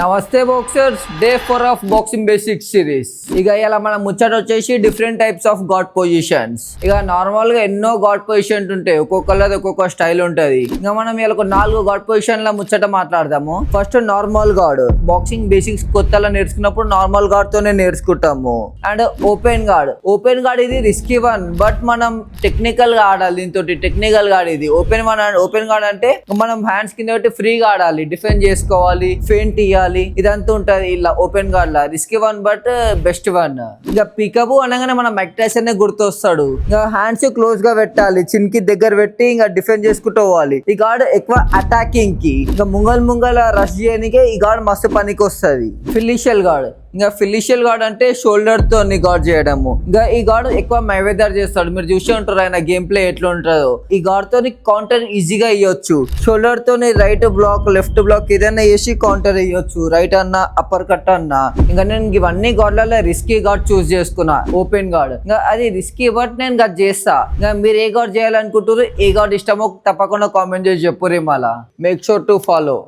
నమస్తే boxers, day 4 of boxing basics series. ఇక ఇలా మన ముచ్చట వచ్చేసి different types of God positions. ఇక నార్మల్ గా ఎన్నో గాడ్ పొజిషన్స్ ఉంటాయి, ఒక్కొక్కళ్ళది ఒక్కొక్క స్టైల్ ఉంటది. ఇంకా మనం ఇలా 4 గాడ్ పొజిషన్ల ముచ్చట మాట్లాడదాము. First normal guard. Boxing basics కొత్తలా నేర్చుకున్నప్పుడు నార్మల్ గాడ్ తోనే నేర్చుకుంటాము. And open guard. Open guard ఇది రిస్కీ వన్, బట్ మనం టెక్నికల్ గా ఆడాలి. దీంతో టెక్నికల్ గాడ్ ఇది. ఓపెన్ గాడ్ అంటే మనం హ్యాండ్స్ కింద పెట్టి ఫ్రీగా ఆడాలి, డిఫెండ్ చేసుకోవాలి, ఫెయింట్ ఇయ్యాలి, ఇదంతా ఉంటది. ఇలా ఓపెన్ గార్డ్ లా risky one but best one. ఇంకా పికబు అనగానే మన మైక్ టైసన్ గుర్తొస్తాడు. ఇంకా హ్యాండ్స్ క్లోజ్ గా పెట్టాలి, చిన్ కి దగ్గర పెట్టి ఇంకా డిఫెండ్ చేసుకుంటూ పోవాలి. ఈ గార్డ్ ఎక్కువ అటాకింగ్ కి, ఇంకా ముంగల్ రష్ చేయడానికి ఈ గార్డ్ మస్తు పనికి వస్తుంది. ఫిలిషియల్ గార్డ్. ఇంకా ఫిలిషియల్ గార్డ్ అంటే షోల్డర్ తో గార్డ్ చేయడము. ఇంకా ఈ గార్డ్ ఎక్కువ మైవెదర్ చేస్తాడు, మీరు చూసి ఉంటారు ఆయన గేమ్ ప్లే ఎట్లా ఉంటుందో. ఈ గార్డ్ తో కౌంటర్ ఈజీగా ఇవ్వచ్చు. షోల్డర్ తో రైట్ బ్లాక్, లెఫ్ట్ బ్లాక్ ఏదైనా వేసి కౌంటర్ ఇవ్వచ్చు, రైట్ అన్నా అప్పర్ కట్ అన్నా. ఇంకా నేను ఇవన్నీ గార్డ్లలో రిస్కీ గార్డ్ చూస్ చేసుకున్నా, ఓపెన్ గార్డ్. ఇంకా అది రిస్కీ బట్ నేను గట్ చేస్తా. ఇంకా మీరు ఏ గార్డ్ చేయాలనుకుంటారు, ఏ గార్డ్ ఇష్టమో తప్పకుండా కామెంట్ చేసి చెప్పురే. మళ్ళా మేక్ షూర్ టు ఫాలో.